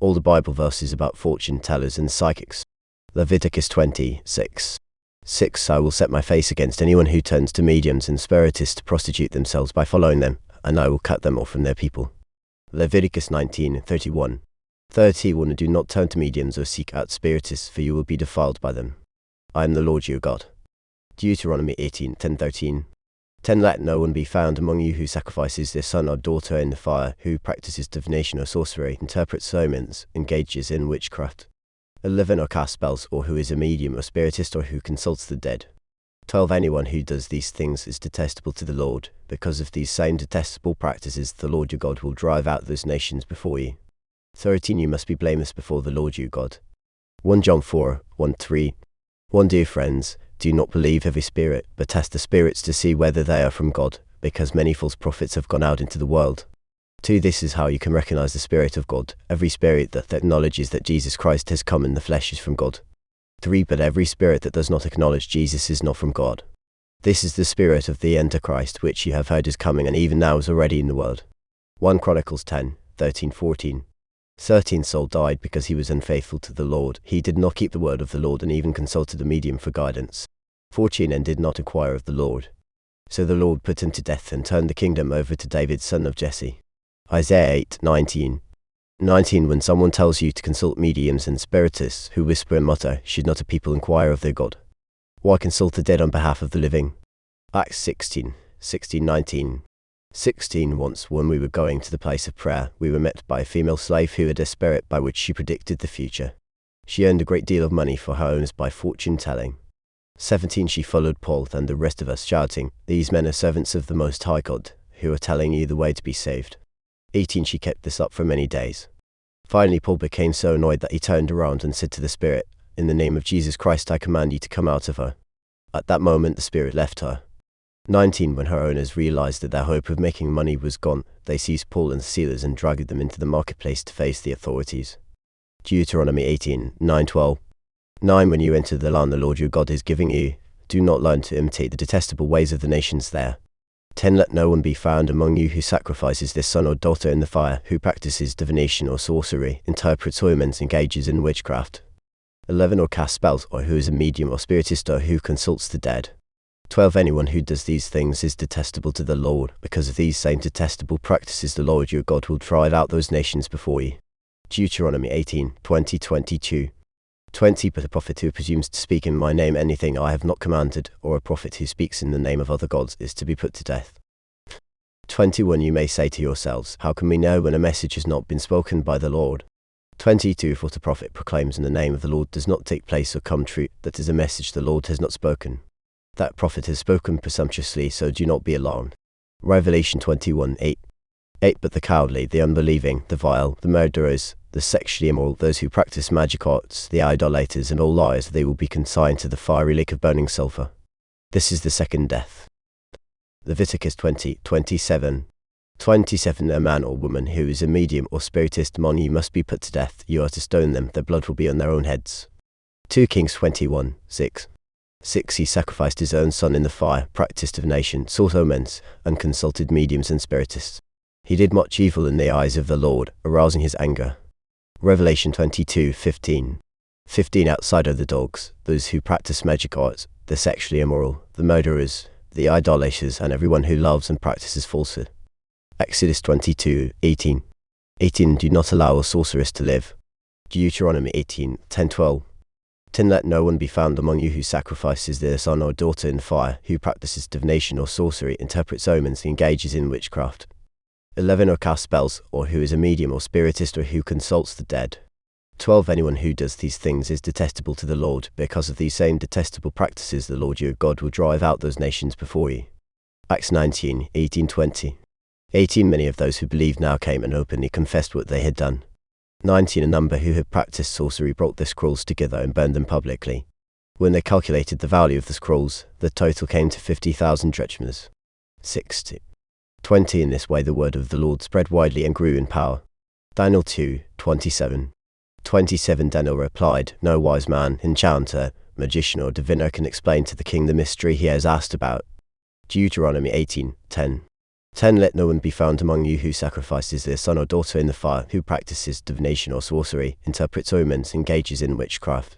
all the Bible verses about fortune tellers and psychics. Leviticus 20:6. 6. I will set my face against anyone who turns to mediums and spiritists to prostitute themselves by following them, and I will cut them off from their people. Leviticus 19:31. 31. Do not turn to mediums or seek out spiritists, for you will be defiled by them. I am the Lord your God. Deuteronomy 18:10-13. 10. Let no one be found among you who sacrifices their son or daughter in the fire, who practices divination or sorcery, interprets omens, engages in witchcraft. 11. Or casts spells, or who is a medium or spiritist, or who consults the dead. 12. Anyone who does these things is detestable to the Lord. Because of these same detestable practices, the Lord your God will drive out those nations before you. 13. You must be blameless before the Lord your God. 1 John 4:1-3. 1. Dear friends, do not believe every spirit, but test the spirits to see whether they are from God, because many false prophets have gone out into the world. 2. This is how you can recognize the Spirit of God. Every spirit that acknowledges that Jesus Christ has come in the flesh is from God. 3. But every spirit that does not acknowledge Jesus is not from God. This is the spirit of the Antichrist, which you have heard is coming, and even now is already in the world. 1 Chronicles 10:13-14. 13. Saul died because he was unfaithful to the Lord. He did not keep the word of the Lord and even consulted a medium for guidance. 14. And did not inquire of the Lord. So the Lord put him to death and turned the kingdom over to David, son of Jesse. Isaiah 8:19. 19. When someone tells you to consult mediums and spiritists who whisper and mutter, should not a people inquire of their God? Why consult the dead on behalf of the living? Acts 16:16-19. 16. Once, when we were going to the place of prayer, we were met by a female slave who had a spirit by which she predicted the future. She earned a great deal of money for her owners by fortune telling. 17. She followed Paul and the rest of us, shouting, "These men are servants of the Most High God, who are telling you the way to be saved." 18. She kept this up for many days. Finally, Paul became so annoyed that he turned around and said to the spirit, "In the name of Jesus Christ, I command you to come out of her." At that moment, the spirit left her. 19. When her owners realized that their hope of making money was gone, they seized Paul and Silas and dragged them into the marketplace to face the authorities. Deuteronomy 18:9-12. 9. When you enter the land the Lord your God is giving you, do not learn to imitate the detestable ways of the nations there. 10. Let no one be found among you who sacrifices their son or daughter in the fire, who practices divination or sorcery, interprets omens, engages in witchcraft. 11. Or casts spells, or who is a medium or spiritist, or who consults the dead. 12. Anyone who does these things is detestable to the Lord. Because of these same detestable practices, the Lord your God will drive out those nations before you. Deuteronomy 18:20-22. 20. But a prophet who presumes to speak in my name anything I have not commanded, or a prophet who speaks in the name of other gods, is to be put to death. 21. You may say to yourselves, how can we know when a message has not been spoken by the Lord? 22. If what a prophet proclaims in the name of the Lord does not take place or come true, that is a message the Lord has not spoken. That prophet has spoken presumptuously, so do not be alarmed. Revelation 21:8. 8. But the cowardly, the unbelieving, the vile, the murderers, the sexually immoral, those who practice magic arts, the idolaters, and all liars, they will be consigned to the fiery lake of burning sulfur. This is the second death. Leviticus 20:27. 27. A man or woman who is a medium or spiritist among you must be put to death. You are to stone them, their blood will be on their own heads. 2 Kings 21:6. 6. He sacrificed his own son in the fire, practiced divination, sought omens, and consulted mediums and spiritists. He did much evil in the eyes of the Lord, arousing his anger. Revelation 22:15. 15. Outside are the dogs, those who practice magic arts, the sexually immoral, the murderers, the idolaters, and everyone who loves and practices falsehood. Exodus 22:18. 18. Do not allow a sorceress to live. Deuteronomy 18:10-12. 10. Let no one be found among you who sacrifices their son or daughter in fire, who practices divination or sorcery, interprets omens, engages in witchcraft. 11. Or casts spells, or who is a medium or spiritist, or who consults the dead. 12. Anyone who does these things is detestable to the Lord. Because of these same detestable practices, the Lord your God will drive out those nations before you. Acts 19:18-20. 18. Many of those who believed now came and openly confessed what they had done. 19. A number who had practiced sorcery brought their scrolls together and burned them publicly. When they calculated the value of the scrolls, the total came to 50,000 drachmas. 60. 20. In this way the word of the Lord spread widely and grew in power. Daniel 2:27. 27. Daniel replied, no wise man, enchanter, magician or diviner can explain to the king the mystery he has asked about. Deuteronomy 18:10. 10. Let no one be found among you who sacrifices their son or daughter in the fire, who practices divination or sorcery, interprets omens, engages in witchcraft,